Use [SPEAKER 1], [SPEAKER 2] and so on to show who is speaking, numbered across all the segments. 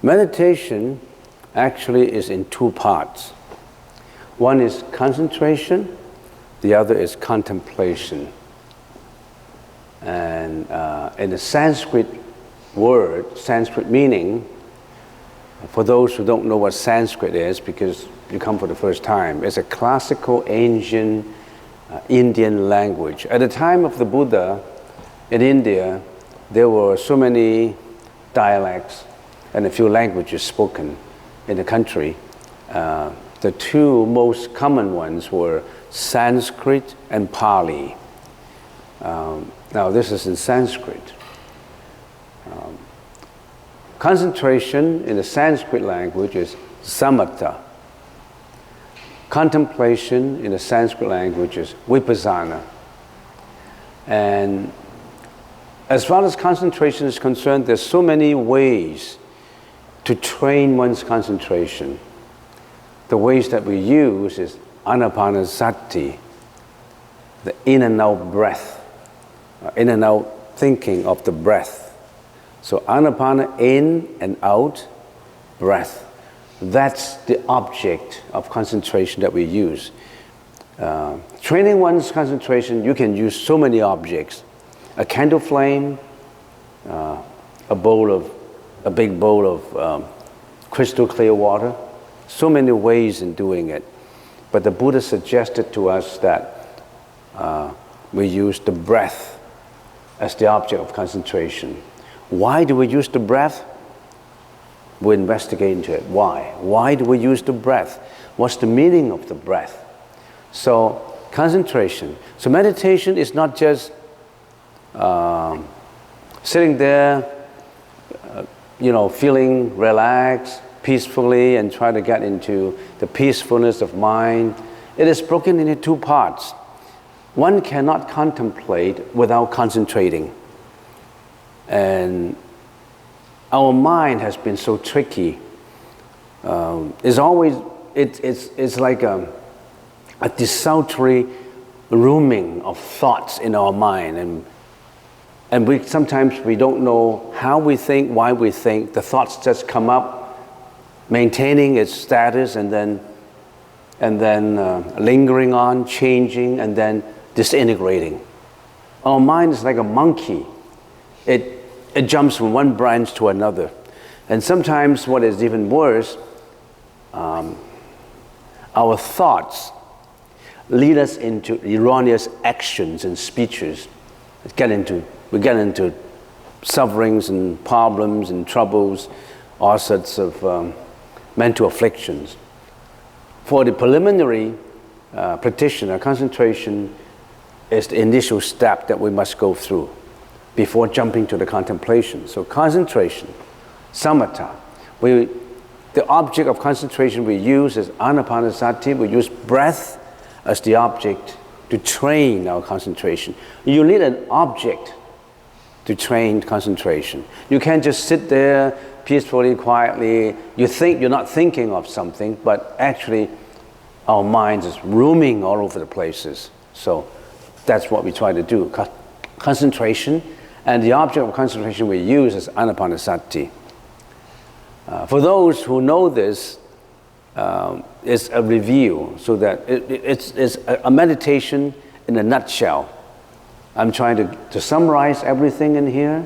[SPEAKER 1] Meditation actually is in two parts. One is concentration, the other is contemplation. And in the Sanskrit word, Sanskrit meaning, for those who don't know what Sanskrit is, because you come for the first time, it's a classical ancient Indian language. At the time of the Buddha in India, there were so many dialects and a few languages spoken in the country. The two most common ones were Sanskrit and Pali. Now this is in Sanskrit. Concentration in the Sanskrit language is samatha. Contemplation in the Sanskrit language is vipassana. And as far as concentration is concerned, there's so many ways to train one's concentration. The ways that we use is Anapanasati, the in and out breath, in and out thinking of the breath. So anapana, in and out, breath. That's the object of concentration that we use. Training one's concentration, you can use so many objects. A candle flame, a big bowl of crystal clear water. So many ways in doing it. But the Buddha suggested to us that we use the breath as the object of concentration. Why do we use the breath? We'll investigate into it. Why? Why do we use the breath? What's the meaning of the breath? So, concentration. So meditation is not just sitting there, feeling relaxed, peacefully, and try to get into the peacefulness of mind. It is broken into two parts. One cannot contemplate without concentrating. And our mind has been so tricky. It's like a desultory rooming of thoughts in our mind, and sometimes we don't know how we think, why we think. The thoughts just come up, maintaining its status, and then lingering on, changing, and then disintegrating. Our mind is like a monkey. It jumps from one branch to another. And sometimes what is even worse, our thoughts lead us into erroneous actions and speeches. We get into sufferings and problems and troubles, all sorts of mental afflictions. For the preliminary practitioner, concentration is the initial step that we must go through before jumping to the contemplation. So concentration, samatha. The object of concentration we use is Anapanasati. We use breath as the object to train our concentration. You need an object to train concentration. You can't just sit there peacefully, quietly. You think you're not thinking of something, but actually our mind is roaming all over the places. So that's what we try to do. Concentration. And the object of concentration we use is Anapanasati. For those who know this, it's a review, so that it's a meditation in a nutshell. I'm trying to summarize everything in here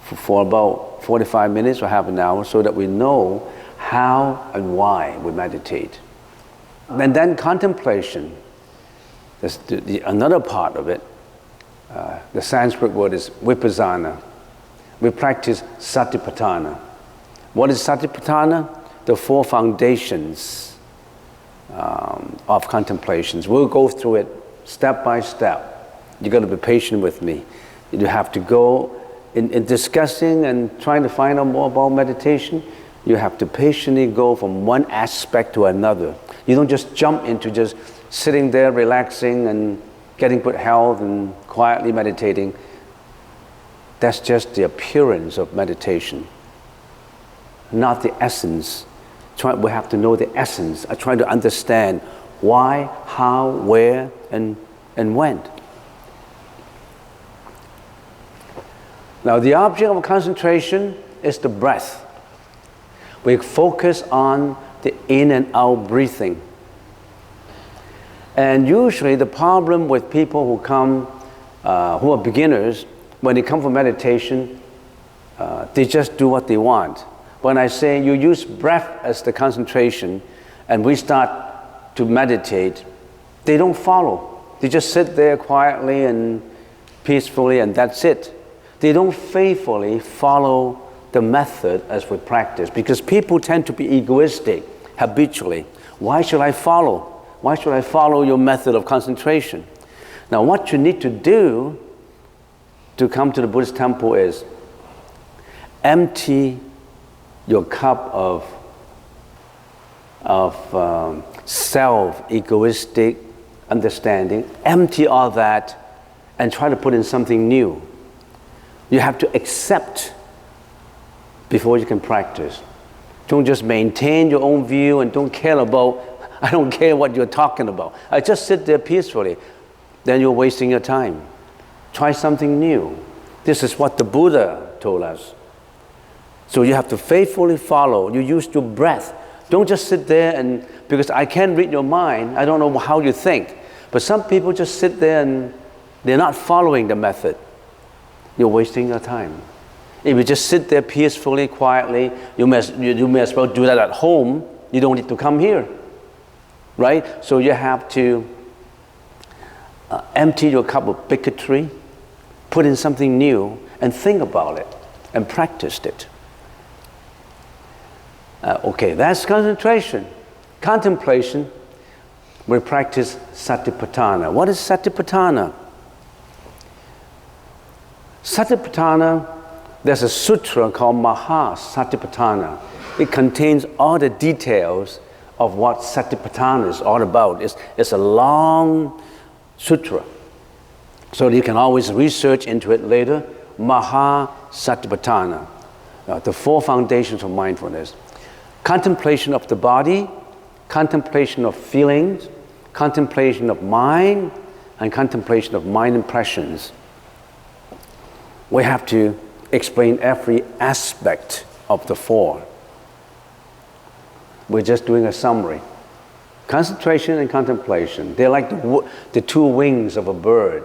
[SPEAKER 1] for about 45 minutes or half an hour, so that we know how and why we meditate. And then contemplation, that's another part of it. The Sanskrit word is vipassana. We practice Satipatthana. What is Satipatthana? The four foundations of contemplations. We'll go through it step by step. You've got to be patient with me. You have to go in discussing and trying to find out more about meditation. You have to patiently go from one aspect to another. You don't just jump into just sitting there relaxing and getting good health and quietly meditating. That's just the appearance of meditation, not the essence. We have to know the essence. I try to understand why, how, where, and when. Now the object of concentration is the breath. We focus on the in and out breathing. And usually the problem with people who come, who are beginners, when they come for meditation, they just do what they want. When I say you use breath as the concentration and we start to meditate, they don't follow. They just sit there quietly and peacefully and that's it. They don't faithfully follow the method as we practice because people tend to be egoistic habitually. Why should I follow? Why should I follow your method of concentration? Now what you need to do to come to the Buddhist temple is empty your cup of self-egoistic understanding, empty all that and try to put in something new. You have to accept before you can practice. Don't just maintain your own view and don't care about, I don't care what you're talking about. I just sit there peacefully. Then you're wasting your time. Try something new. This is what the Buddha told us. So you have to faithfully follow. You use your breath. Don't just sit there and, because I can't read your mind, I don't know how you think. But some people just sit there and they're not following the method. You're wasting your time. If you just sit there peacefully, quietly, you may as well do that at home. You don't need to come here, right? So you have to empty your cup of bigotry, put in something new, and think about it, and practice it. Okay, that's concentration. Contemplation, we practice Satipatthana. What is Satipatthana? Satipatthana, there's a sutra called Satipatthana. It contains all the details of what Satipatthana is all about. It's a long sutra. So you can always research into it later. Satipatthana, the four foundations of mindfulness. Contemplation of the body, contemplation of feelings, contemplation of mind, and contemplation of mind impressions. We have to explain every aspect of the four. We're just doing a summary. Concentration and contemplation, they're like the two wings of a bird.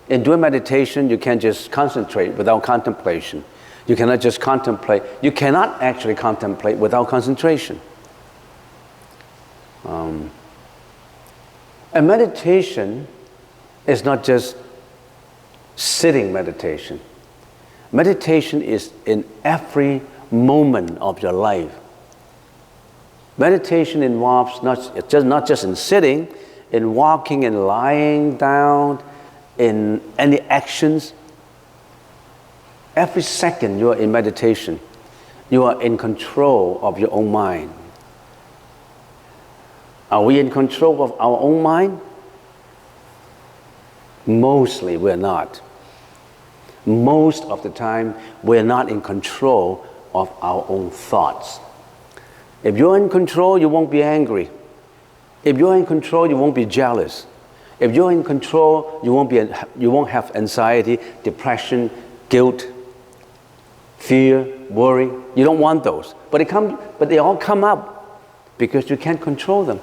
[SPEAKER 1] In doing meditation, you can't just concentrate without contemplation. You cannot just contemplate. You cannot actually contemplate without concentration. And meditation is not just sitting meditation. Meditation is in every moment of your life. Meditation involves not just in sitting, in walking and lying down, in any actions. Every second you are in meditation, you are in control of your own mind. Are we in control of our own mind? Mostly we're not. Most of the time we're not in control of our own thoughts. If you're in control, you won't be angry. If you're in control, you won't be jealous. If you're in control, you won't have anxiety, depression, guilt, fear, worry. You don't want those. But they all come up because you can't control them.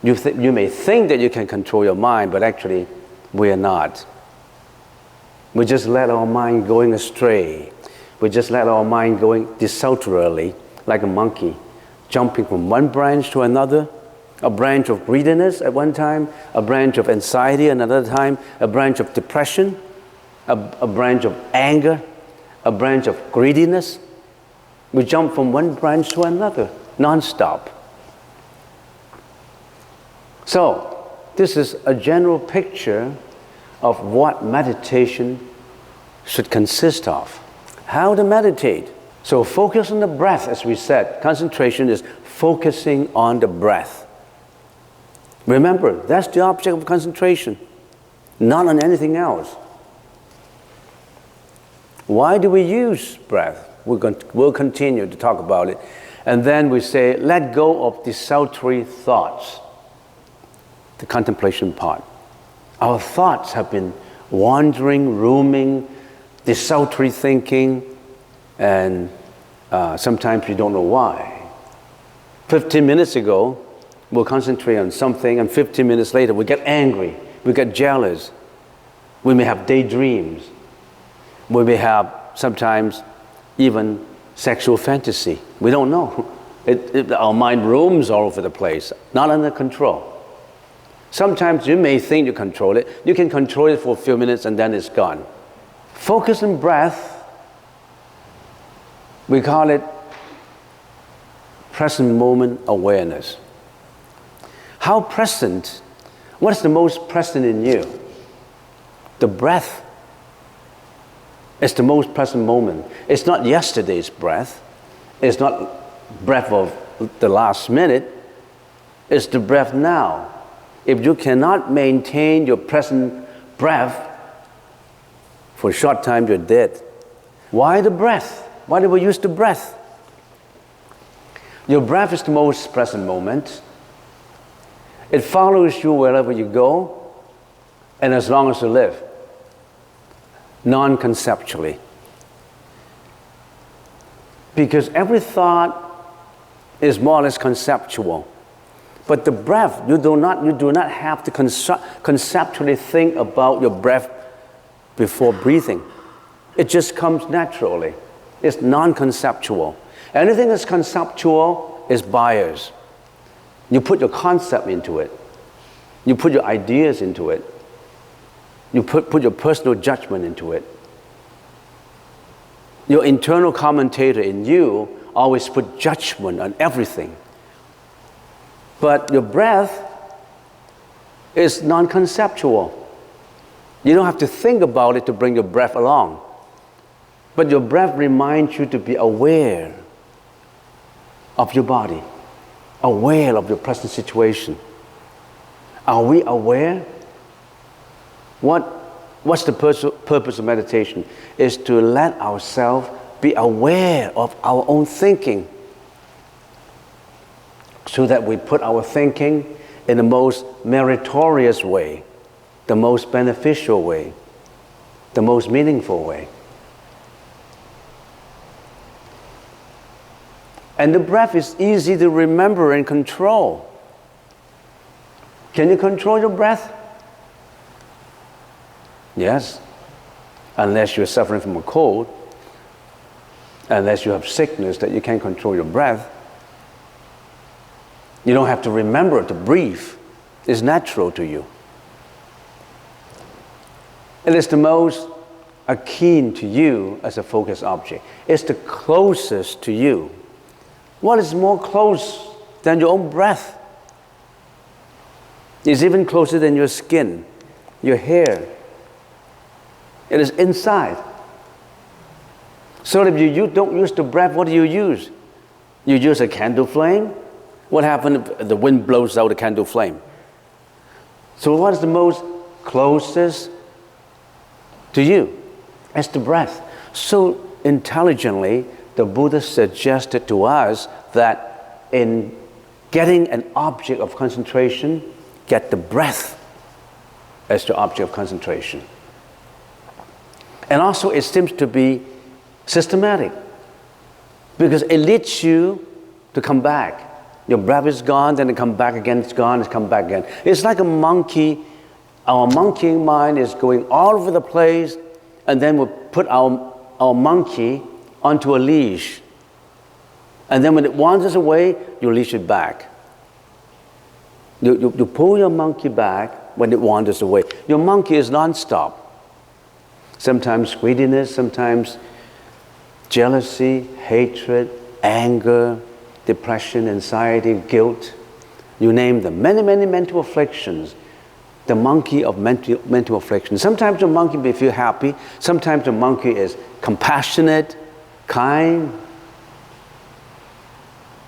[SPEAKER 1] You may think that you can control your mind, but actually we are not. We just let our mind going astray. We just let our mind going desultorily, like a monkey, jumping from one branch to another, a branch of greediness at one time, a branch of anxiety another time, a branch of depression, a branch of anger, a branch of greediness. We jump from one branch to another, non-stop. So, this is a general picture of what meditation should consist of. How to meditate. So focus on the breath, as we said. Concentration is focusing on the breath. Remember, that's the object of concentration, not on anything else. Why do we use breath? We'll continue to talk about it. And then we say, let go of the sultry thoughts, the contemplation part. Our thoughts have been wandering, roaming, desultory thinking, and sometimes we don't know why. 15 minutes ago, we'll concentrate on something, and 15 minutes later, we get angry, we get jealous. We may have daydreams. We may have sometimes even sexual fantasy. We don't know. Our mind roams all over the place, not under control. Sometimes you may think you control it. You can control it for a few minutes and then it's gone. Focus on breath. We call it present moment awareness. How present? What is the most present in you? The breath is the most present moment. It's not yesterday's breath. It's not breath of the last minute. It's the breath now. If you cannot maintain your present breath, for a short time you're dead. Why the breath? Why do we use the breath? Your breath is the most present moment. It follows you wherever you go and as long as you live, non-conceptually. Because every thought is more or less conceptual. But the breath, you do not have to conceptually think about your breath before breathing. It just comes naturally. It's non-conceptual. Anything that's conceptual is bias. You put your concept into it. You put your ideas into it. You put your personal judgment into it. Your internal commentator in you always put judgment on everything. But your breath is non-conceptual. You don't have to think about it to bring your breath along. But your breath reminds you to be aware of your body, aware of your present situation. Are we aware? What's the purpose of meditation? Is to let ourselves be aware of our own thinking, so that we put our thinking in the most meritorious way, the most beneficial way, the most meaningful way. And the breath is easy to remember and control. Can you control your breath? Yes, unless you're suffering from a cold, unless you have sickness that you can't control your breath. You don't have to remember to breathe. It's natural to you. It is the most akin to you as a focus object. It's the closest to you. What is more close than your own breath? It's even closer than your skin, your hair. It is inside. So if you don't use the breath, what do you use? You use a candle flame? What happens if the wind blows out the candle flame? So what is the most closest to you? It's the breath. So intelligently, the Buddha suggested to us that in getting an object of concentration, get the breath as the object of concentration. And also it seems to be systematic, because it leads you to come back. Your breath is gone, then it comes back again, it's gone, it's come back again. It's like a monkey. Our monkey mind is going all over the place, and then we put our monkey onto a leash. And then when it wanders away, you leash it back. You pull your monkey back when it wanders away. Your monkey is non-stop. Sometimes greediness, sometimes jealousy, hatred, anger, depression, anxiety, guilt, you name them. Many, many mental afflictions. The monkey of mental afflictions. Sometimes the monkey may feel happy. Sometimes the monkey is compassionate, kind.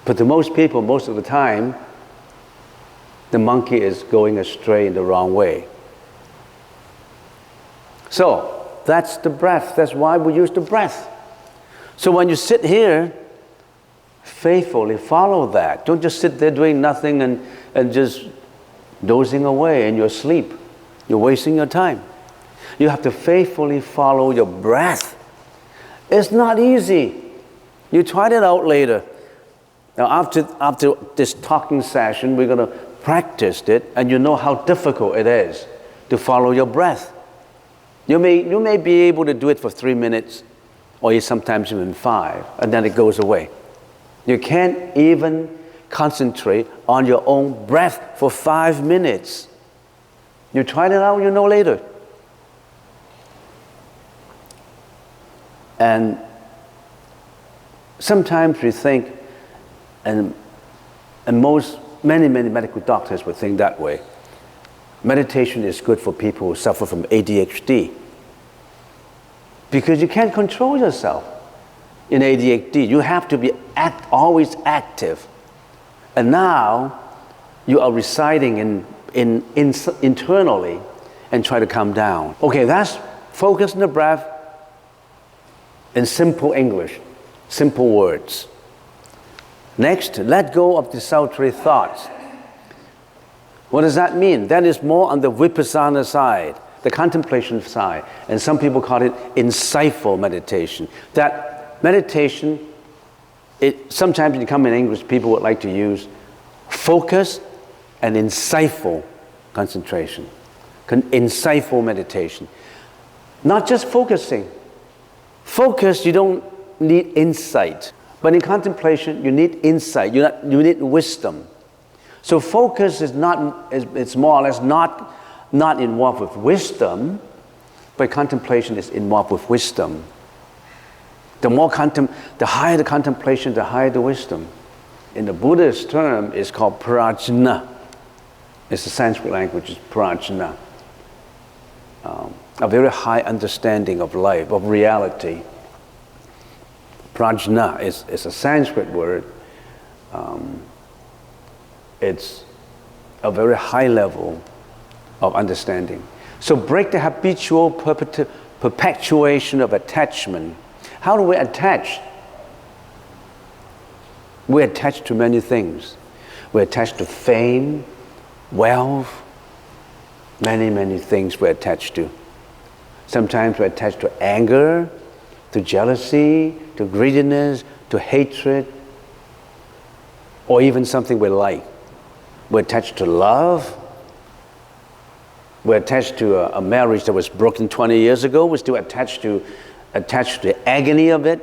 [SPEAKER 1] But to most people, most of the time, the monkey is going astray in the wrong way. So, that's the breath. That's why we use the breath. So when you sit here, faithfully follow that. Don't just sit there doing nothing and just dozing away in your sleep. You're wasting your time. You have to faithfully follow your breath. It's not easy. You tried it out later. Now after this talking session, we're going to practice it, and you know how difficult it is to follow your breath. You may be able to do it for 3 minutes, or sometimes even 5, and then it goes away. You can't even concentrate on your own breath for 5 minutes. You try it out, you know later. And sometimes we think, and many medical doctors would think that way, meditation is good for people who suffer from ADHD. Because you can't control yourself in ADHD. You have to be always active. And now you are residing internally and try to calm down. Okay, that's focus on the breath in simple English, simple words. Next, let go of the sultry thoughts. What does that mean? That is more on the vipassana side, the contemplation side, and some people call it insightful meditation. That meditation, sometimes you come in English, people would like to use focus and insightful concentration, insightful meditation. Not just focusing. Focus, you don't need insight. But in contemplation, you need insight, you need wisdom. So focus is it's more or less not involved with wisdom, but contemplation is involved with wisdom. The higher the contemplation, the higher the wisdom. In the Buddhist term, it's called prajna. It's the Sanskrit language, it's prajna. A very high understanding of life, of reality. Prajna is a Sanskrit word. It's a very high level of understanding. So break the habitual perpetuation of attachment. How do we attach? We attach to many things. We attach to fame, wealth, many things we attach to. Sometimes we attach to anger, to jealousy, to greediness, to hatred, or even something we like. We're attached to love. We're attached to a marriage that was broken 20 years ago. We're still attached to the agony of it,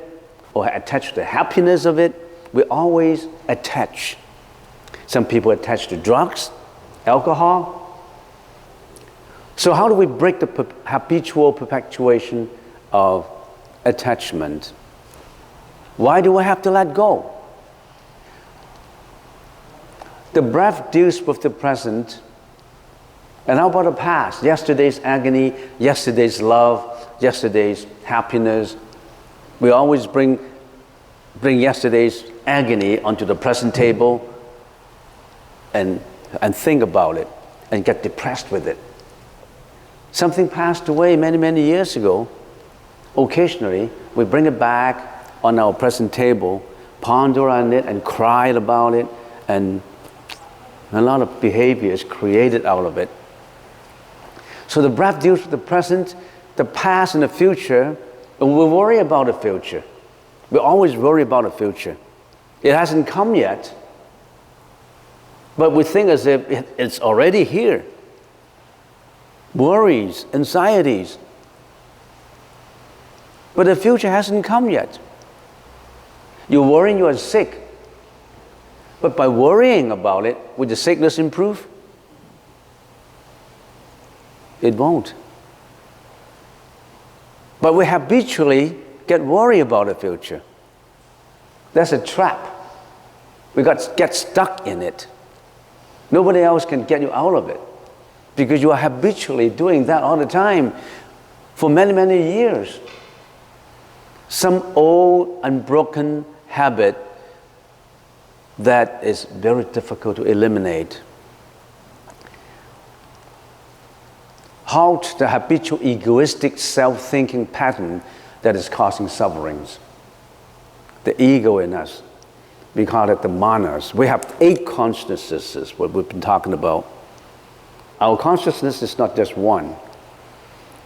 [SPEAKER 1] or attached to the happiness of it. We always attach. Some people attach to drugs, alcohol. So how do we break the habitual perpetuation of attachment? Why do we have to let go? The breath deals with the present. And how about the past? Yesterday's agony, yesterday's love, yesterday's happiness. We always bring yesterday's agony onto the present table and think about it and get depressed with it. Something passed away many years ago. Occasionally, we bring it back on our present table, ponder on it and cry about it, and a lot of behavior is created out of it. So the breath deals with the present, the past, and the future, and we worry about the future. We always worry about the future. It hasn't come yet, but we think as if it's already here. Worries, anxieties. But the future hasn't come yet. You're worrying you are sick. But by worrying about it, will the sickness improve? It won't. But we habitually get worried about the future. That's a trap. We get stuck in it. Nobody else can get you out of it, because you are habitually doing that all the time for many years. Some old, unbroken habit that is very difficult to eliminate. Halt the habitual egoistic self-thinking pattern that is causing sufferings. The ego in us, we call it the manas. We have 8 consciousnesses, what we've been talking about. Our consciousness is not just one.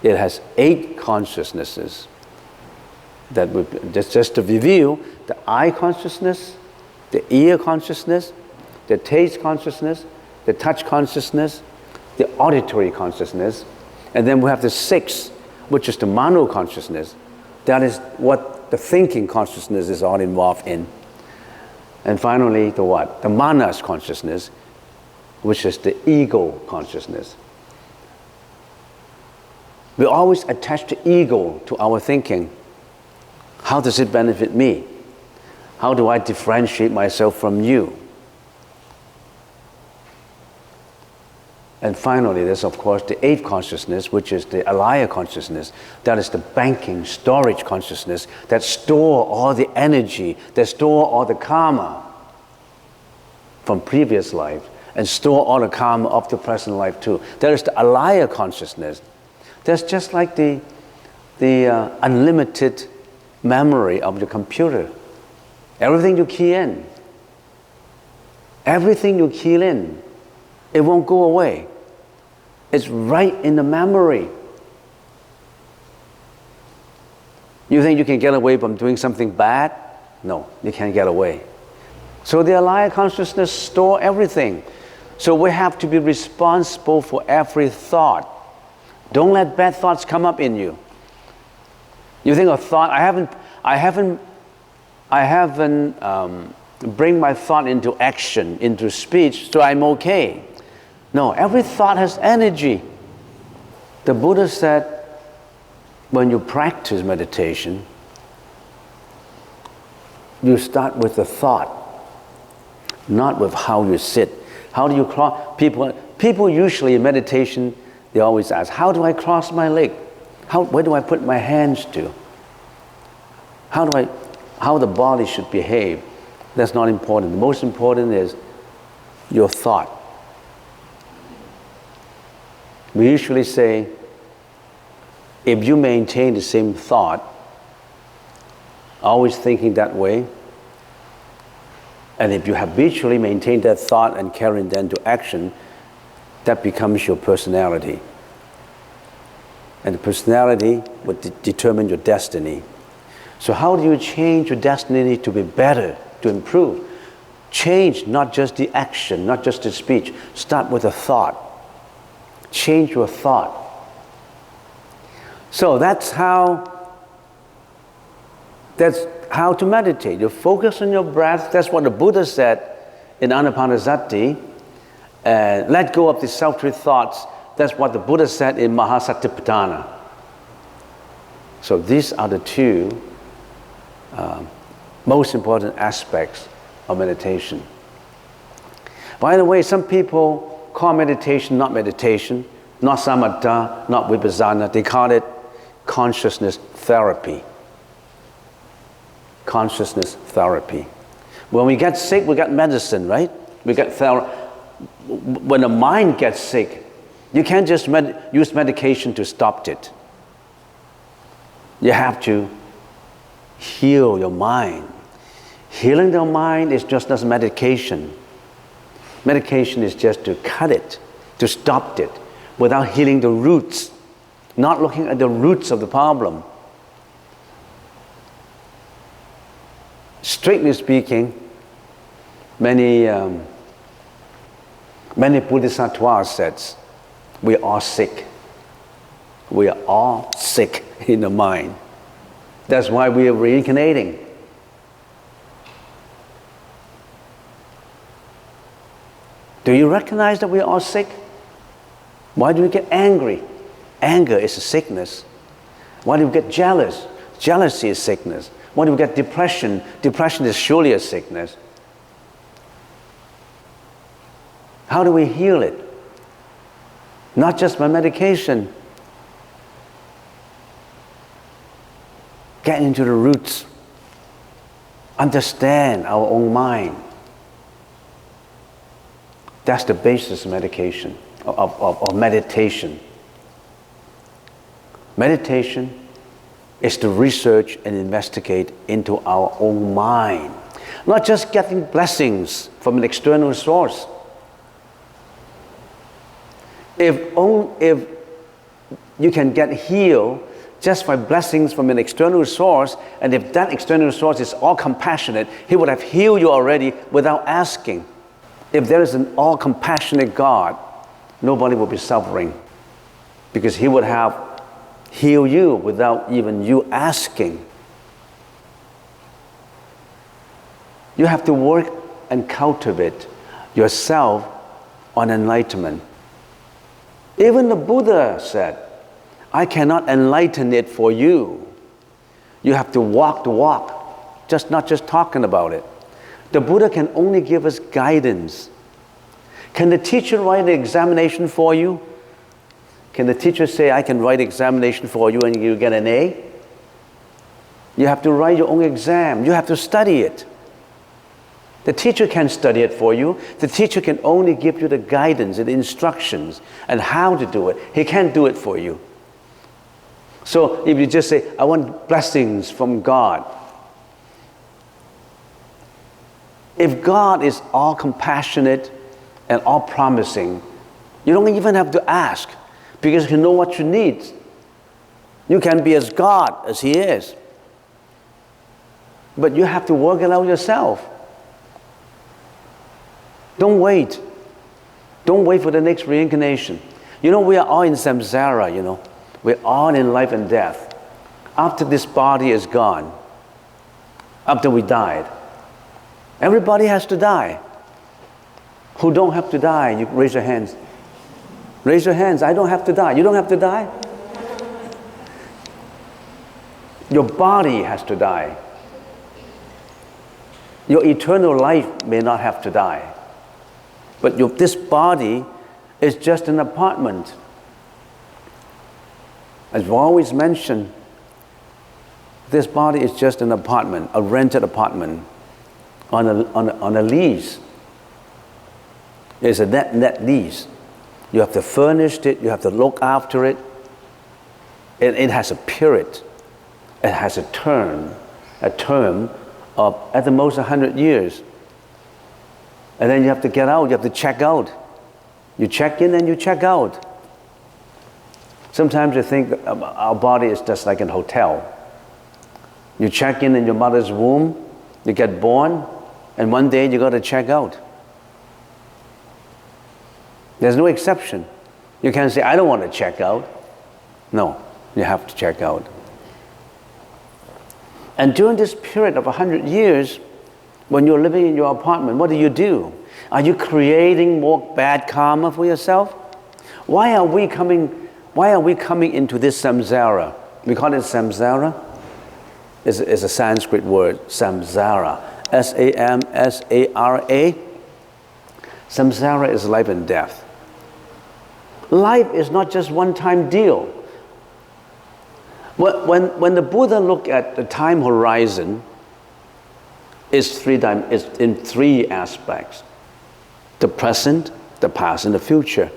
[SPEAKER 1] It has 8 consciousnesses. That just to review, the I consciousness, The ear consciousness, the taste consciousness, the touch consciousness, the auditory consciousness, and then we have the sixth, which is the mano consciousness. That is what the thinking consciousness is all involved in. And finally, the what? The manas consciousness, which is the ego consciousness. We always attach the ego to our thinking. How does it benefit me? How do I differentiate myself from you? And finally, there's of course the eighth consciousness, which is the alaya consciousness. That is the banking, storage consciousness that store all the energy, that store all the karma from previous life and store all the karma of the present life too. There is the alaya consciousness. That's just like the unlimited memory of the computer. Everything you key in, it won't go away. It's right in the memory. You think you can get away from doing something bad? No, you can't get away. So the alaya consciousness stores everything. So we have to be responsible for every thought. Don't let bad thoughts come up in you. You think a thought, I haven't bring my thought into action, into speech, so I'm okay. No, every thought has energy. The Buddha said, when you practice meditation, you start with the thought, not with how you sit. How do you cross? People usually in meditation, they always ask, how do I cross my leg? Where do I put my hands to? How the body should behave? That's not important. The most important is your thought. We usually say, if you maintain the same thought, always thinking that way, and if you habitually maintain that thought and carry it into action, that becomes your personality. And the personality would determine your destiny. So how do you change your destiny to be better, to improve? Change not just the action, not just the speech. Start with a thought. Change your thought. So that's how to meditate. You focus on your breath. That's what the Buddha said in Anapanasati. Let go of the sultry thoughts. That's what the Buddha said in Satipatthana. So these are the two most important aspects of meditation. By the way, some people call meditation not meditation, not samatha, not vipassana. They call it consciousness therapy. Consciousness therapy. When we get sick, we get medicine, right? We get therapy. When the mind gets sick, you can't just use medication to stop it. You have to heal your mind. Healing your mind is just as medication. Medication is just to cut it, to stop it, without healing the roots, not looking at the roots of the problem. Strictly speaking, many Bodhisattvas said, we are sick. We are all sick in the mind. That's why we are reincarnating. Do you recognize that we are all sick? Why do we get angry? Anger is a sickness. Why do we get jealous? Jealousy is sickness. Why do we get depression? Depression is surely a sickness. How do we heal it? Not just by medication. Get into the roots. Understand our own mind. That's the basis of medication, of meditation. Meditation is to research and investigate into our own mind. Not just getting blessings from an external source. If you can get healed just by blessings from an external source, and if that external source is all compassionate, He would have healed you already without asking. If there is an all compassionate God, nobody will be suffering, because He would have healed you without even you asking. You have to work and cultivate yourself on enlightenment. Even the Buddha said, I cannot enlighten it for you. You have to walk the walk, not just talking about it. The Buddha can only give us guidance. Can the teacher write the examination for you? Can the teacher say, I can write examination for you and you get an A? You have to write your own exam. You have to study it. The teacher can't study it for you. The teacher can only give you the guidance and the instructions and how to do it. He can't do it for you. So if you just say, I want blessings from God. If God is all compassionate and all promising, you don't even have to ask, because you know what you need. You can be as God as He is. But you have to work it out yourself. Don't wait. Don't wait for the next reincarnation. You know, we are all in samsara, you know. We're all in life and death. After this body is gone, after we died, everybody has to die. Who don't have to die? You raise your hands. Raise your hands. I don't have to die. You don't have to die? Your body has to die. Your eternal life may not have to die. But this body is just an apartment. As we always mention, this body is just an apartment, a rented apartment on a lease. It's a net lease. You have to furnish it, you have to look after it. It has a period. It has a term of at the most 100 years. And then you have to get out, you have to check out. You check in and you check out. Sometimes you think our body is just like a hotel. You check in your mother's womb, you get born, and one day you got to check out. There's no exception. You can't say, I don't want to check out. No, you have to check out. And during this period of 100 years, when you're living in your apartment, what do? Are you creating more bad karma for yourself? Why are we coming into this samsara? We call it samsara. It's a Sanskrit word, samsara. S-A-M-S-A-R-A. Samsara is life and death. Life is not just one-time deal. When the Buddha looked at the time horizon, it's in three aspects: the present, the past, and the future.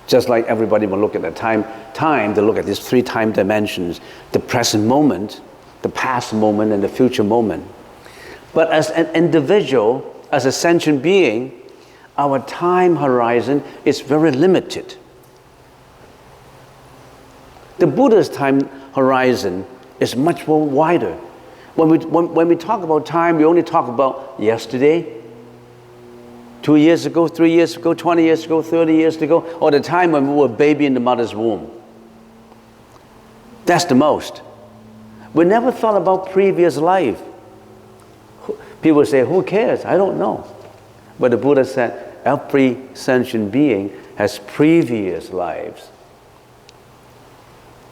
[SPEAKER 1] Just like everybody will look at the time, they look at these three time dimensions: the present moment, the past moment, and the future moment. But as an individual, as a sentient being, our time horizon is very limited. The Buddha's time horizon is much more wider. When we talk about time, we only talk about yesterday, 2 years ago, 3 years ago, 20 years ago, 30 years ago, or the time when we were a baby in the mother's womb. That's the most. We never thought about previous life. People say, who cares? I don't know. But the Buddha said, every sentient being has previous lives.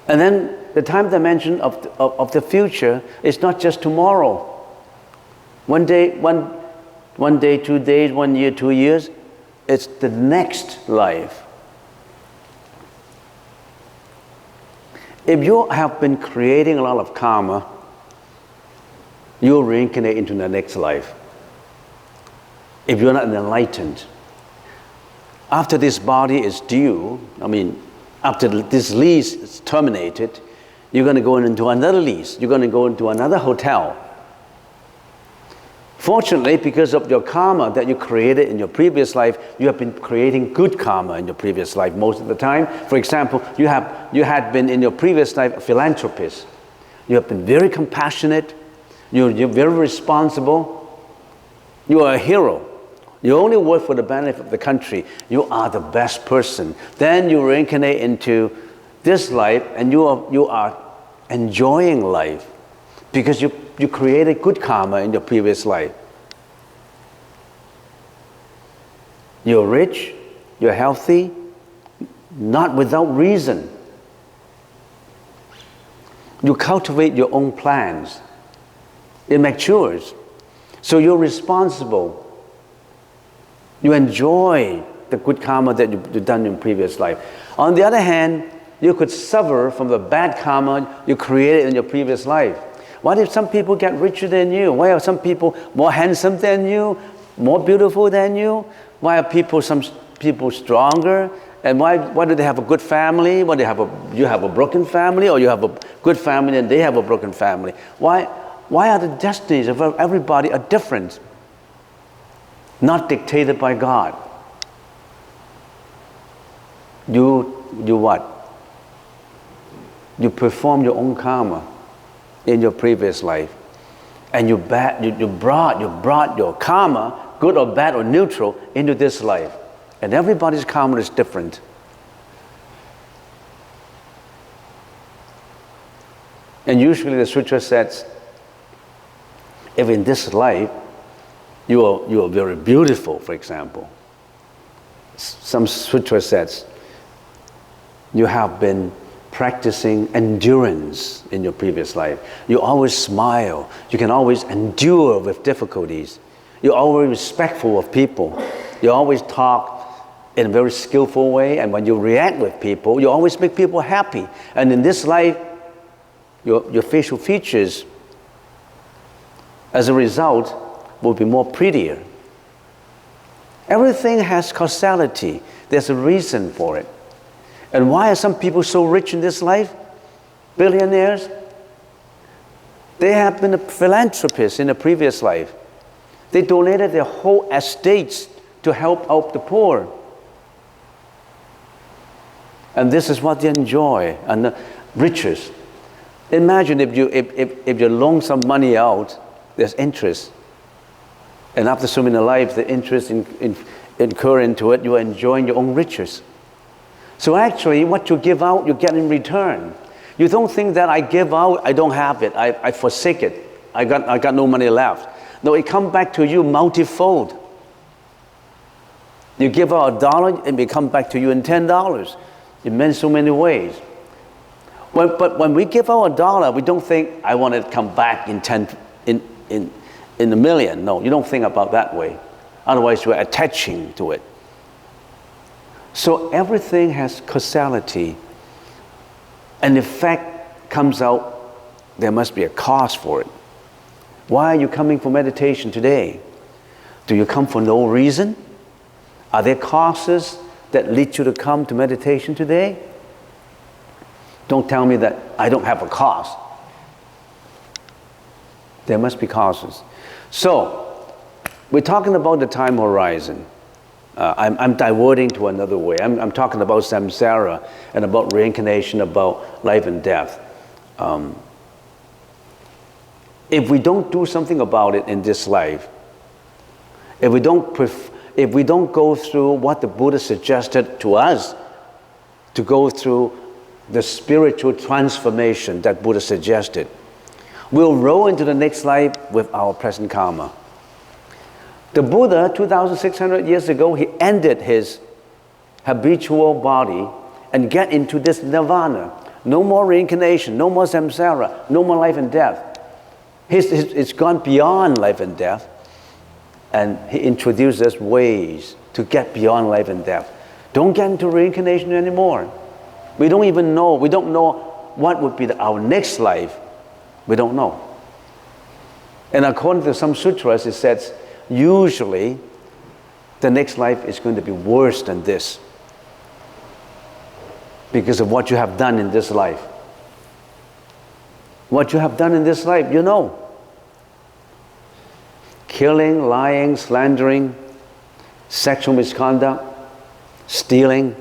[SPEAKER 1] And then the time dimension of the future is not just tomorrow. One day, 2 days, 1 year, 2 years. It's the next life. If you have been creating a lot of karma, you'll reincarnate into the next life. If you're not enlightened, after this body is due, after this lease is terminated, you're going to go into another lease. You're going to go into another hotel Fortunately, because of your karma that you created in your previous life, you have been creating good karma in your previous life most of the time. For example, you had been in your previous life a philanthropist. You have been very compassionate. You're very responsible. You are a hero. You only work for the benefit of the country. You are the best person. Then you reincarnate into this life, and you are enjoying life because you created good karma in your previous life. You're rich, you're healthy, not without reason. You cultivate your own plans. It matures. So you're responsible. You enjoy the good karma that you've done in previous life. On the other hand, you could suffer from the bad karma you created in your previous life. Why do some people get richer than you? Why are some people more handsome than you, more beautiful than you? Why are some people stronger? And why do they have a good family? You have a broken family, or you have a good family and they have a broken family? Why are the destinies of everybody are different? Not dictated by God. You what? You perform your own karma in your previous life, and you brought your karma, good or bad or neutral, into this life. And everybody's karma is different. And usually the sutra says, if in this life you are very beautiful, for example, some sutra says you have been practicing endurance in your previous life. You always smile. You can always endure with difficulties. You're always respectful of people. You always talk in a very skillful way, and when you react with people, you always make people happy. And in this life, your facial features, as a result, will be more prettier. Everything has causality. There's a reason for it. And why are some people so rich in this life? Billionaires? They have been a philanthropist in a previous life. They donated their whole estates to help out the poor. And this is what they enjoy, and the riches. Imagine if you loan some money out, there's interest. And after so many lives, the interest incur into it, you are enjoying your own riches. So actually, what you give out, you get in return. You don't think that I give out, I don't have it, I forsake it, I got no money left. No, it comes back to you multifold. You give out $1, it may come back to you in $10. It meant so many ways. But when we give out $1, we don't think, I want it to come back in a million. No, you don't think about that way. Otherwise, you're attaching to it. So everything has causality. An effect comes out, there must be a cause for it. Why are you coming for meditation today? Do you come for no reason? Are there causes that lead you to come to meditation today? Don't tell me that I don't have a cause. There must be causes. So, we're talking about the time horizon. I'm diverting to another way. I'm talking about samsara and about reincarnation, about life and death. If we don't do something about it in this life, if we don't go through what the Buddha suggested to us, to go through the spiritual transformation that Buddha suggested, we'll roll into the next life with our present karma. The Buddha, 2,600 years ago, he ended his habitual body and get into this nirvana. No more reincarnation, no more samsara, no more life and death. It's gone beyond life and death, and he introduced us ways to get beyond life and death. Don't get into reincarnation anymore. We don't know what would be our next life. We don't know. And according to some sutras, it says, usually, the next life is going to be worse than this because of what you have done in this life. What you have done in this life, you know. killing, lying, slandering, sexual misconduct, stealing,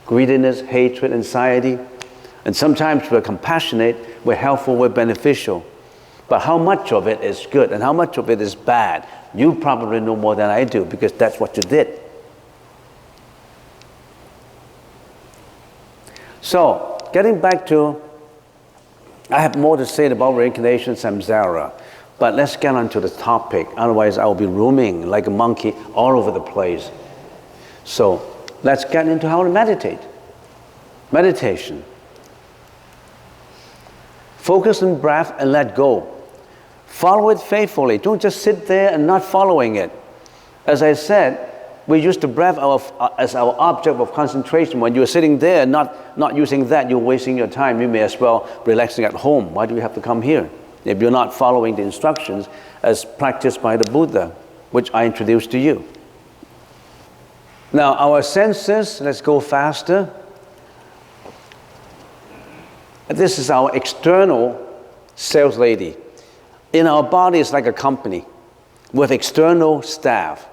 [SPEAKER 1] greediness, hatred, anxiety. And sometimes we're compassionate, we're helpful, we're beneficial. But how much of it is good and how much of it is bad? You probably know more than I do because that's what you did. So, getting back to, I have more to say about reincarnation, samsara, but let's get on to the topic. Otherwise, I will be roaming like a monkey all over the place. So, let's get into how to meditate. Meditation. Focus on breath and let go. Follow it faithfully. Don't just sit there and not following it. As I said, we use the breath as our object of concentration. When you're sitting there, not using that, you're wasting your time. You may as well relaxing at home. Why do you have to come here? If you're not following the instructions as practiced by the Buddha, which I introduced to you. Now, our senses, let's go faster. This is our external sales lady. In our body, it's like a company with external staff.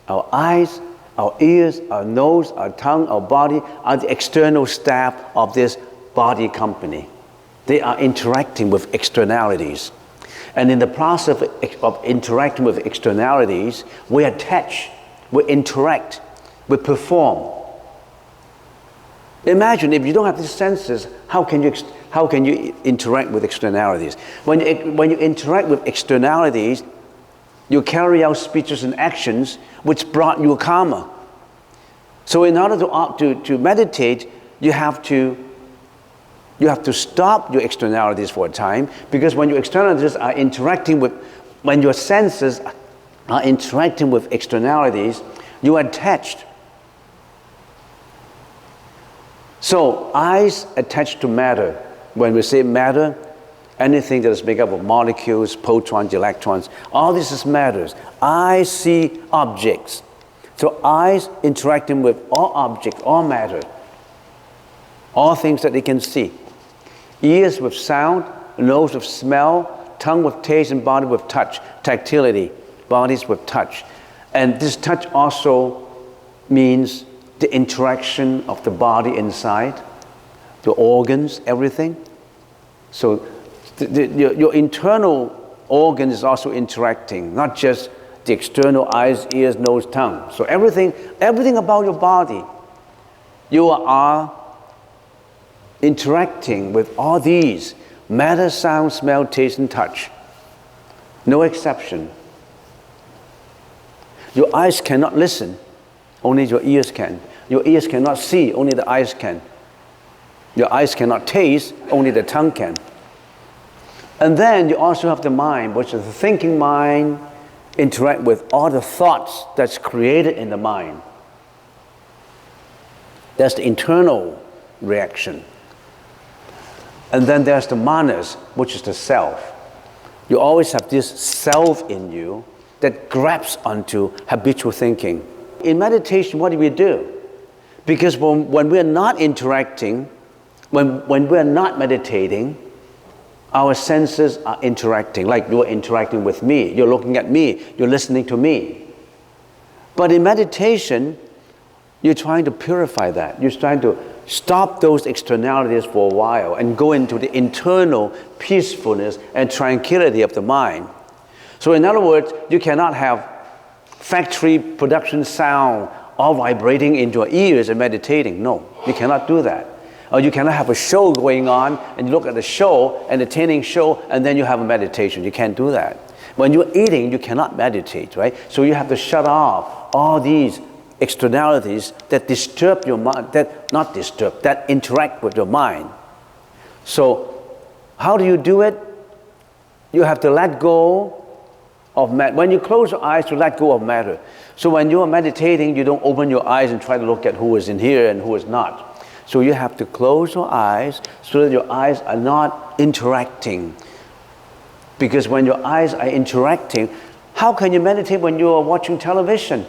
[SPEAKER 1] Our eyes, our ears, our nose, our tongue, our body are the external staff of this body company. They are interacting with externalities. And in the process of interacting with externalities, we attach, we interact, we perform. Imagine if you don't have these senses, how can you interact with externalities? When you interact with externalities, you carry out speeches and actions which brought you karma. So in order to meditate, you have to stop your externalities for a time, because when your externalities are interacting with, when your senses are interacting with externalities, you are attached. So eyes attached to matter. When we say matter, anything that is made up of molecules, protons, electrons, all this is matters. Eyes see objects. So eyes interacting with all objects, all matter, all things that they can see. Ears with sound, nose with smell, tongue with taste, and body with touch, tactility, bodies with touch. And this touch also means the interaction of the body inside, the organs, everything. So your internal organ is also interacting, not just the external eyes, ears, nose, tongue. So everything about your body, you are interacting with all these: matter, sound, smell, taste, and touch. No exception. Your eyes cannot listen, only your ears can. Your ears cannot see, only the eyes can. Your eyes cannot taste, only the tongue can. And then you also have the mind, which is the thinking mind, interact with all the thoughts that's created in the mind. That's the internal reaction. And then there's the manas, which is the self. You always have this self in you that grabs onto habitual thinking. In meditation, what do? Because when we're not interacting, when we're not meditating, our senses are interacting, like you're interacting with me, you're looking at me, you're listening to me. But in meditation, you're trying to purify that. You're trying to stop those externalities for a while and go into the internal peacefulness and tranquility of the mind. So in other words, you cannot have factory production sound all vibrating into your ears and meditating. No, you cannot do that. Or you cannot have a show going on and you look at the show, entertaining show, and then you have a meditation. You can't do that. When you're eating, you cannot meditate, right? So you have to shut off all these externalities that disturb your mind, that interact with your mind. So how do you do it? You have to let go of matter. When you close your eyes, you let go of matter. So when you are meditating, you don't open your eyes and try to look at who is in here and who is not. So you have to close your eyes so that your eyes are not interacting. Because when your eyes are interacting, how can you meditate when you are watching television?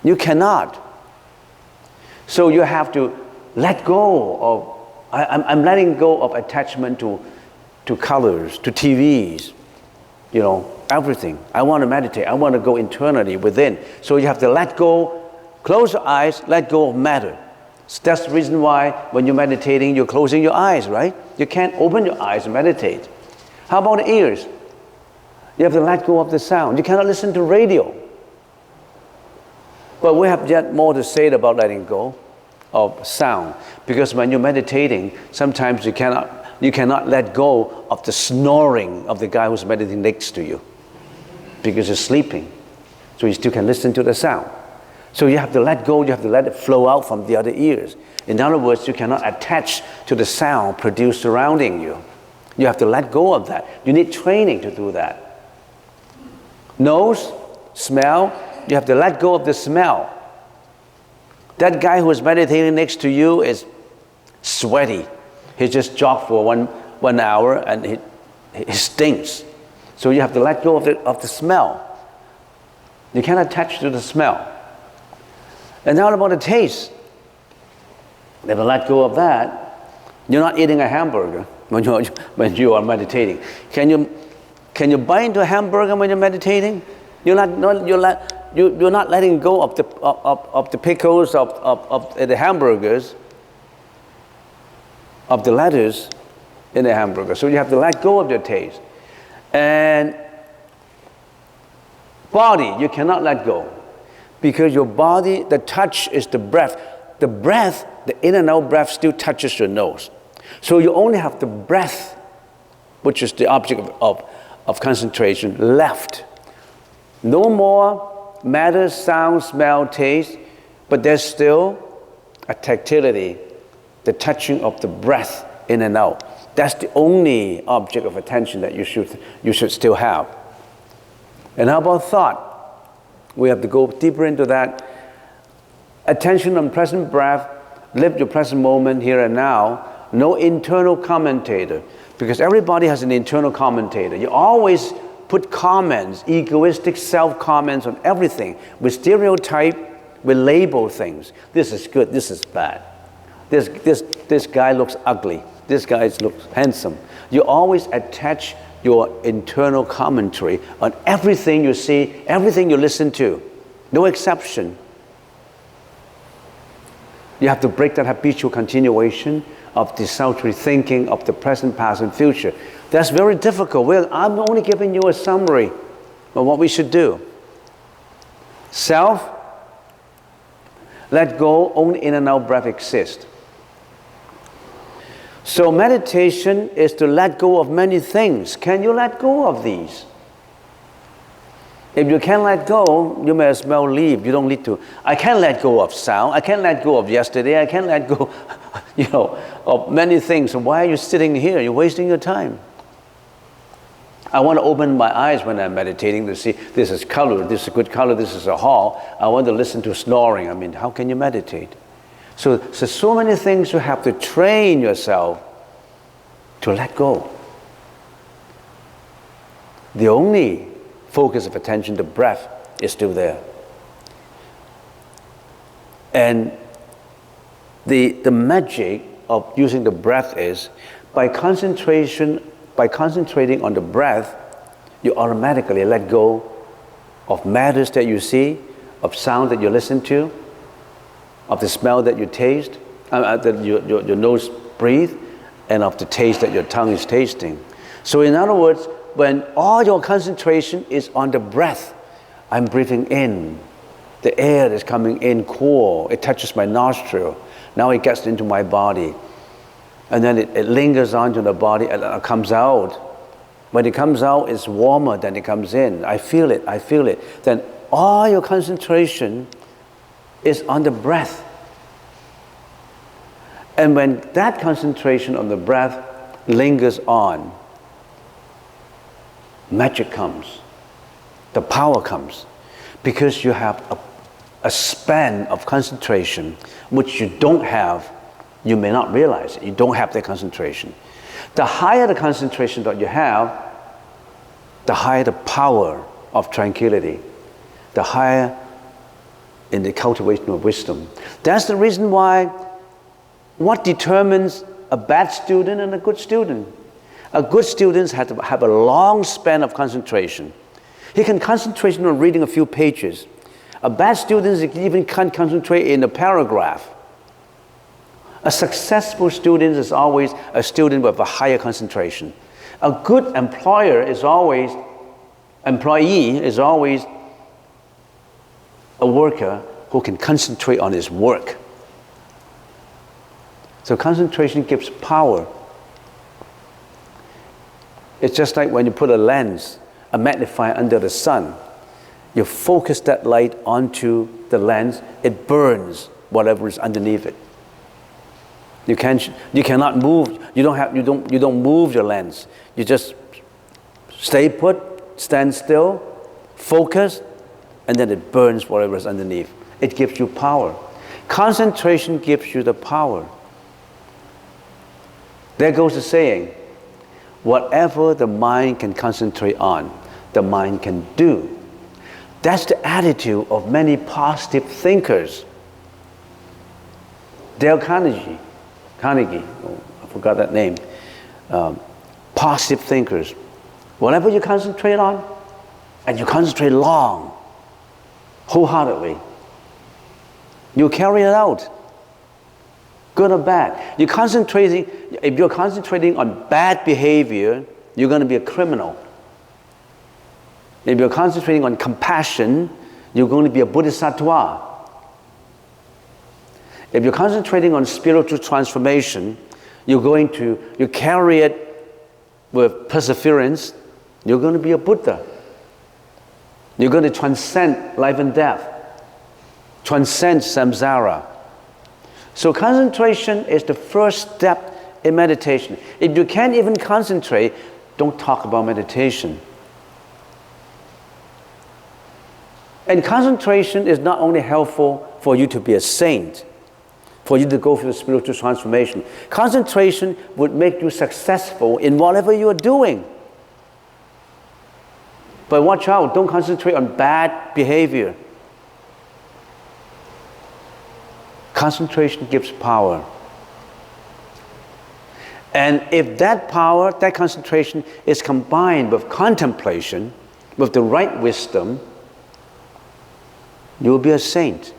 [SPEAKER 1] You cannot. So you have to let go of, I'm letting go of attachment to colors, to TVs, everything. I want to meditate. I want to go internally within. So you have to let go, close your eyes, let go of matter. So that's the reason why when you're meditating, you're closing your eyes, right? You can't open your eyes and meditate. How about the ears? You have to let go of the sound. You cannot listen to radio. But we have yet more to say about letting go of sound. Because when you're meditating, sometimes you cannot let go of the snoring of the guy who's meditating next to you. Because you're sleeping. So you still can listen to the sound. So you have to let go, you have to let it flow out from the other ears. In other words, you cannot attach to the sound produced surrounding you. You have to let go of that. You need training to do that. Nose, smell, you have to let go of the smell. That guy who is meditating next to you is sweaty. He just jogged for one hour and he stinks. So you have to let go of the smell. You can't attach to the smell. And now about the taste. You have to let go of that. You're not eating a hamburger when you are meditating. Can you bite into a hamburger when you're meditating? You're not letting go of the pickles, of the hamburgers, of the lettuce in the hamburger. So you have to let go of your taste. And body, you cannot let go. Because your body, the touch is the breath. The breath, the in and out breath still touches your nose. So you only have the breath, which is the object of concentration, left. No more matter, sound, smell, taste, but there's still a tactility, the touching of the breath in and out. That's the only object of attention that you should still have. And how about thought? We have to go deeper into that. Attention on present breath, live your present moment here and now. No internal commentator, because everybody has an internal commentator. You always put comments, egoistic self-comments on everything. We stereotype, we label things. This is good, this is bad. This guy looks ugly. This guy looks handsome. You always attach your internal commentary on everything you see, everything you listen to. No exception. You have to break that habitual continuation of the sultry thinking of the present, past, and future. That's very difficult. Well, I'm only giving you a summary of what we should do. Self, let go, only in and out breath exist. So meditation is to let go of many things. Can you let go of these? If you can't let go, you may as well leave. You don't need to. I can't let go of sound. I can't let go of yesterday. I can't let go, of many things. So why are you sitting here? You're wasting your time. I want to open my eyes when I'm meditating to see this is color, this is a good color, this is a hall. I want to listen to snoring. I mean, how can you meditate? So many things you have to train yourself to let go. The only focus of attention, the breath, is still there. And the magic of using the breath is by concentrating on the breath, you automatically let go of matters that you see, of sound that you listen to, of the smell that you taste, that your nose breathes, and of the taste that your tongue is tasting. So in other words, when all your concentration is on the breath, I'm breathing in, the air is coming in cool, it touches my nostril, now it gets into my body, and then it lingers onto the body and it comes out. When it comes out, it's warmer than it comes in. I feel it. Then all your concentration is on the breath. And when that concentration on the breath lingers on, magic comes. The power comes. Because you have a span of concentration which you don't have, you may not realize it. You don't have that concentration. The higher the concentration that you have, the higher the power of tranquility, the higher in the cultivation of wisdom. That's the reason why what determines a bad student and a good student. A good student has to have a long span of concentration. He can concentrate on reading a few pages. A bad student even can't concentrate in a paragraph. A successful student is always a student with a higher concentration. A good employee is always a worker who can concentrate on his work. So concentration gives power. It's just like when you put a lens, a magnifier under the sun. You focus that light onto the lens, it burns whatever is underneath it. You cannot move. You don't move your lens. You just stay put, stand still, focus, and then it burns whatever is underneath. It gives you power. Concentration gives you the power. There goes the saying, whatever the mind can concentrate on, the mind can do. That's the attitude of many positive thinkers. Dale Carnegie, I forgot that name. Positive thinkers. Whatever you concentrate on, and you concentrate long, wholeheartedly, you carry it out, good or bad. If you're concentrating on bad behavior, you're going to be a criminal. If you're concentrating on compassion, you're going to be a bodhisattva. If you're concentrating on spiritual transformation, you carry it with perseverance, you're going to be a Buddha. You're going to transcend life and death, transcend samsara. So concentration is the first step in meditation. If you can't even concentrate, don't talk about meditation. And concentration is not only helpful for you to be a saint, for you to go through the spiritual transformation. Concentration would make you successful in whatever you are doing. But watch out, don't concentrate on bad behavior. Concentration gives power. And if that power, that concentration is combined with contemplation, with the right wisdom, you will be a saint.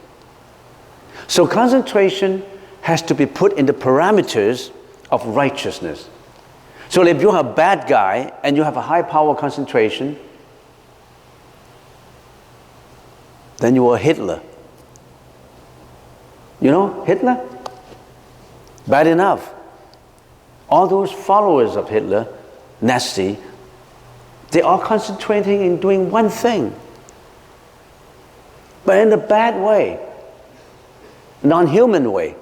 [SPEAKER 1] So concentration has to be put in the parameters of righteousness. So if you're a bad guy and you have a high power concentration, then you are Hitler. You know Hitler? Bad enough. All those followers of Hitler, Nazi, they are concentrating in doing one thing, but in a bad way, non-human way.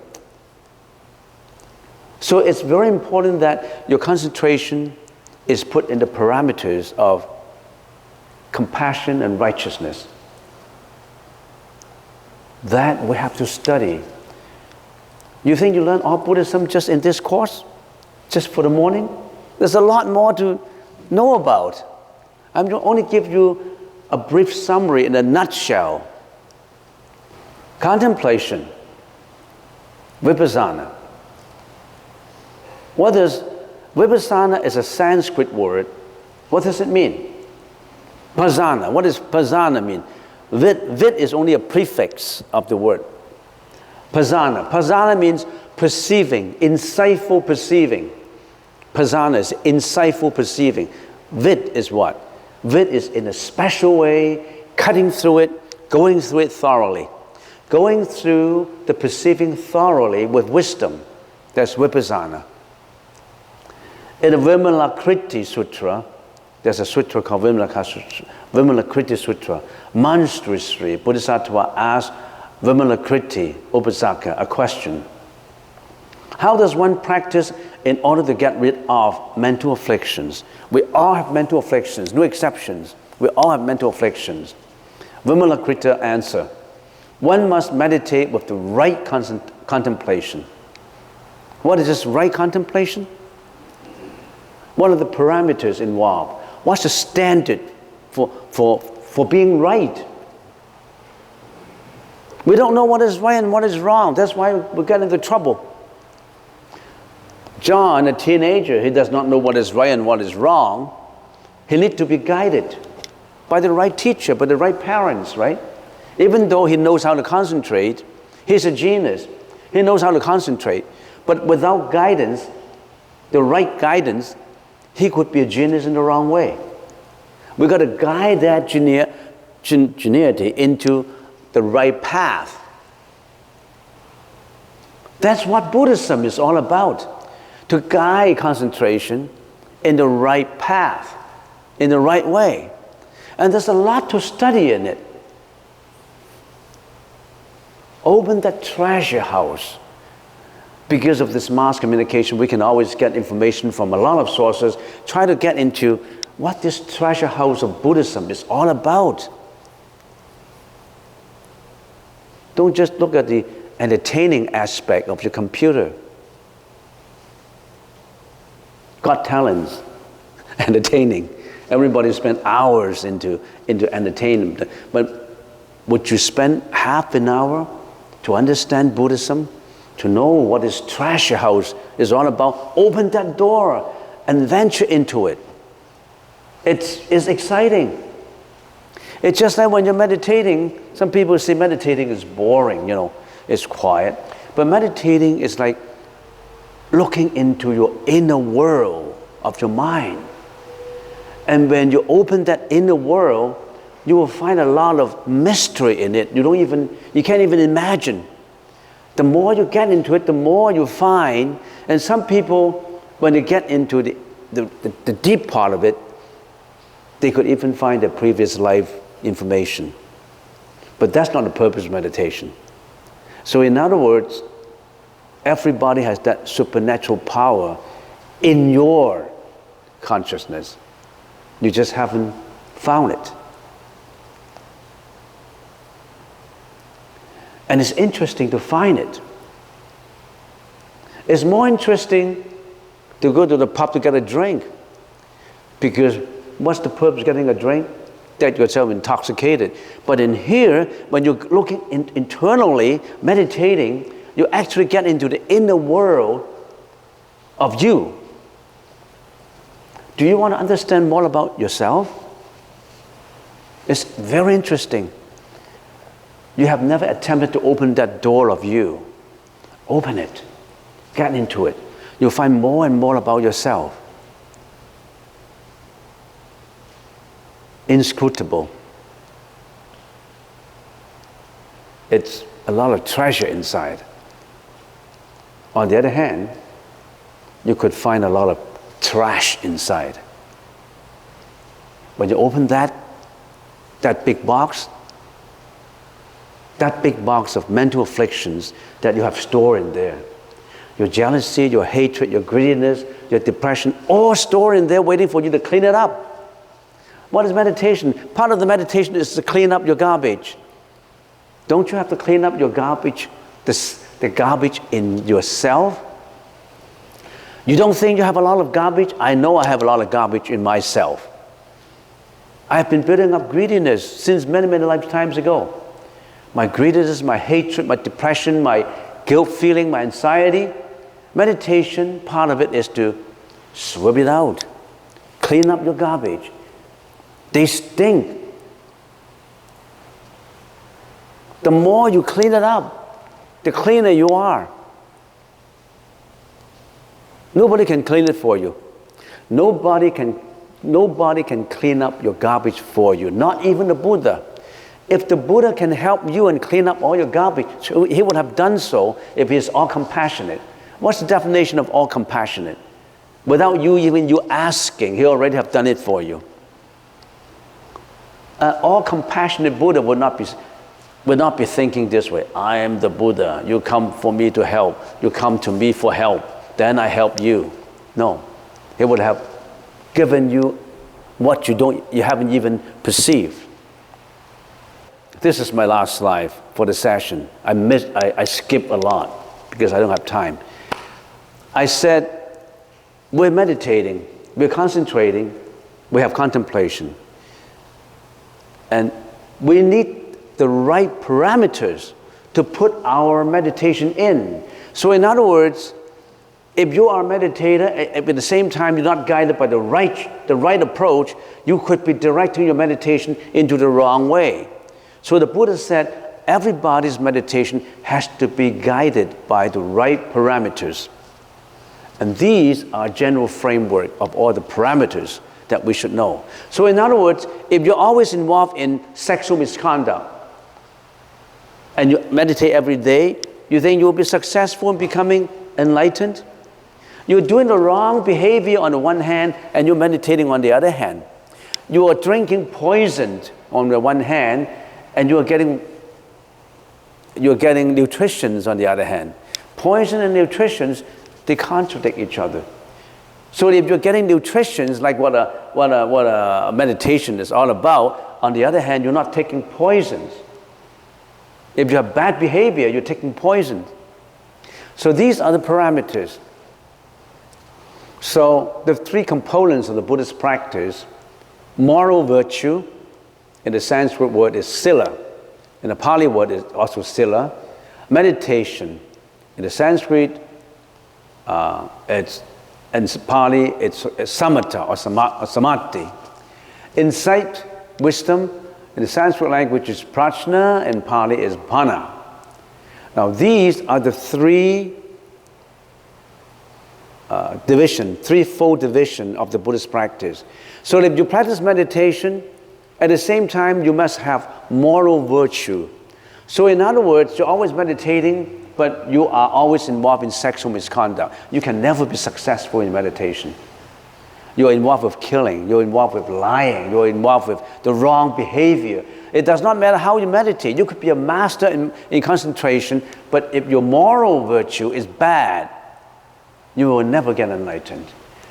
[SPEAKER 1] So it's very important that your concentration is put in the parameters of compassion and righteousness. That we have to study. You think you learn all Buddhism just in this course? Just for the morning? There's a lot more to know about. I'm going to only give you a brief summary in a nutshell. Contemplation, vipassana. Vipassana is a Sanskrit word. What does it mean? Pasana. What does pasana mean? Vit is only a prefix of the word. Pasana. Pasana means perceiving, insightful perceiving. Pasana is insightful perceiving. Vit is what? Vit is in a special way, cutting through it, going through it thoroughly. Going through the perceiving thoroughly with wisdom. That's vipassana. In the Vimalakirti Sutra, there's a sutra called Vimalakirti Sutra. Monastery Bodhisattva asked Vimalakirti Upasaka a question. How does one practice in order to get rid of mental afflictions? We all have mental afflictions, no exceptions. We all have mental afflictions. Vimalakirti answer, one must meditate with the right contemplation. What is this right contemplation? What are the parameters involved? What's the standard for being right? We don't know what is right and what is wrong. That's why we get into trouble. John, a teenager, he does not know what is right and what is wrong. He needs to be guided by the right teacher, by the right parents, right? Even though he knows how to concentrate, he's a genius. He knows how to concentrate. But without guidance, the right guidance, he could be a genius in the wrong way. We've got to guide that geniality into the right path. That's what Buddhism is all about. To guide concentration in the right path, in the right way. And there's a lot to study in it. Open that treasure house. Because of this mass communication, we can always get information from a lot of sources. Try to get into what this treasure house of Buddhism is all about. Don't just look at the entertaining aspect of your computer. Got talents, entertaining. Everybody spends hours into entertainment. But would you spend half an hour to understand Buddhism? To know what this treasure house is all about? Open that door and venture into it. It's exciting. It's just like when you're meditating, some people say meditating is boring, it's quiet. But meditating is like looking into your inner world of your mind. And when you open that inner world, you will find a lot of mystery in it. You can't even imagine. The more you get into it, the more you find. And some people, when they get into the deep part of it, they could even find their previous life information. But that's not the purpose of meditation. So in other words, everybody has that supernatural power in your consciousness. You just haven't found it. And it's interesting to find it. It's more interesting to go to the pub to get a drink. Because what's the purpose of getting a drink? Get yourself intoxicated. But in here, when you're looking internally, meditating, you actually get into the inner world of you. Do you want to understand more about yourself? It's very interesting. You have never attempted to open that door of you. Open it. Get into it. You'll find more and more about yourself. Inscrutable. It's a lot of treasure inside. On the other hand, you could find a lot of trash inside. When you open that big box of mental afflictions that you have stored in there, your jealousy, your hatred, your greediness, your depression, all stored in there waiting for you to clean it up. What is meditation? Part of the meditation is to clean up your garbage. Don't you have to clean up your garbage, the garbage in yourself? You don't think you have a lot of garbage? I know I have a lot of garbage in myself. I have been building up greediness since many, many lifetimes ago. My greediness, my hatred, my depression, my guilt feeling, my anxiety. Meditation, part of it is to sweep it out. Clean up your garbage. They stink. The more you clean it up, the cleaner you are. Nobody can clean it for you. Nobody can clean up your garbage for you, not even the Buddha. If the Buddha can help you and clean up all your garbage, he would have done so if he's all compassionate. What's the definition of all compassionate? Without you asking, he already have done it for you. All compassionate Buddha would not be thinking this way. I am the Buddha. You come for me to help. You come to me for help. Then I help you. No. He would have given you what you haven't even perceived. This is my last slide for the session. I skip a lot because I don't have time. I said, we're meditating, we're concentrating, we have contemplation. And we need the right parameters to put our meditation in. So in other words, If you are a meditator, at the same time you're not guided by the right approach, you could be directing your meditation into the wrong way. So the Buddha said, everybody's meditation has to be guided by the right parameters. And these are general framework of all the parameters that we should know. So in other words, if you're always involved in sexual misconduct and you meditate every day, you think you'll be successful in becoming enlightened? You're doing the wrong behavior on the one hand and you're meditating on the other hand. You are drinking poison on the one hand and you're getting nutritions on the other hand. Poison and nutritions, they contradict each other. So if you're getting nutritions, like what a meditation is all about, on the other hand, you're not taking poisons. If you have bad behavior, you're taking poison. So these are the parameters. So the three components of the Buddhist practice: moral virtue, in the Sanskrit word is Sila, in the Pali word is also Sila. Meditation, in the Sanskrit, in Pali it's samatha or samadhi. Insight, wisdom, in the Sanskrit language is prajna, and Pali is bhana. Now these are the threefold division of the Buddhist practice. So if you practice meditation, at the same time you must have moral virtue. So in other words, you're always meditating, but you are always involved in sexual misconduct. You can never be successful in meditation. You're involved with killing, you're involved with lying, you're involved with the wrong behavior. It does not matter how you meditate. You could be a master in concentration, but if your moral virtue is bad, you will never get enlightened.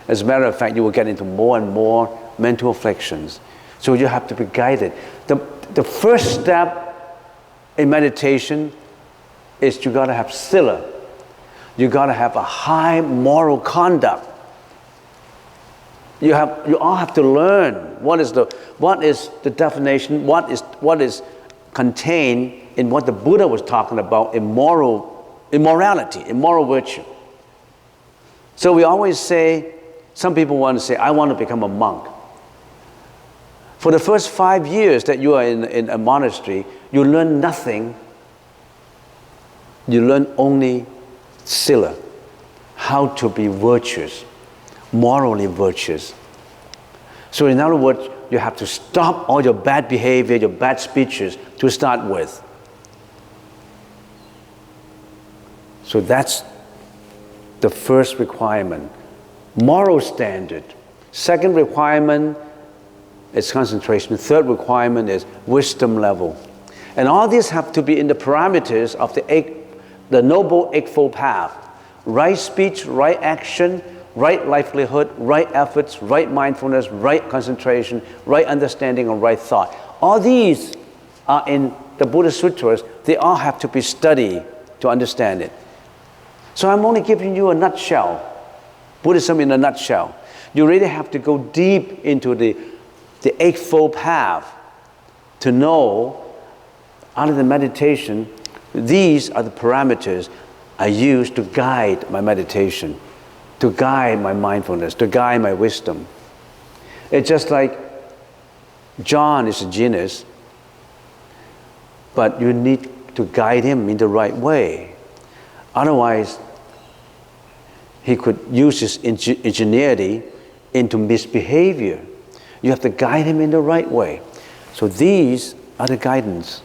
[SPEAKER 1] As a matter of fact, you will get into more and more mental afflictions. So you have to be guided. The first step in meditation is you got to have Sila. You got to have a high moral conduct. You all have to learn what is the definition, what is contained in what the Buddha was talking about in immorality, in moral virtue. So we always say, some people want to say, I want to become a monk. For the first 5 years that you are in a monastery, you learn nothing. You learn only Sila, how to be virtuous, morally virtuous. So in other words, you have to stop all your bad behavior, your bad speeches to start with. So that's the first requirement, moral standard. Second requirement is concentration. Third requirement is wisdom level. And all these have to be in the parameters of the Noble Eightfold Path. Right speech, right action, right livelihood, right efforts, right mindfulness, right concentration, right understanding, and right thought. All these are in the Buddhist Sutras. They all have to be studied to understand it. So I'm only giving you a nutshell, Buddhism in a nutshell. You really have to go deep into the Eightfold Path to know, out of the meditation, these are the parameters I use to guide my meditation, to guide my mindfulness, to guide my wisdom. It's just like John is a genius, but you need to guide him in the right way. Otherwise, he could use his ingenuity into misbehavior. You have to guide him in the right way. So these are the guidance.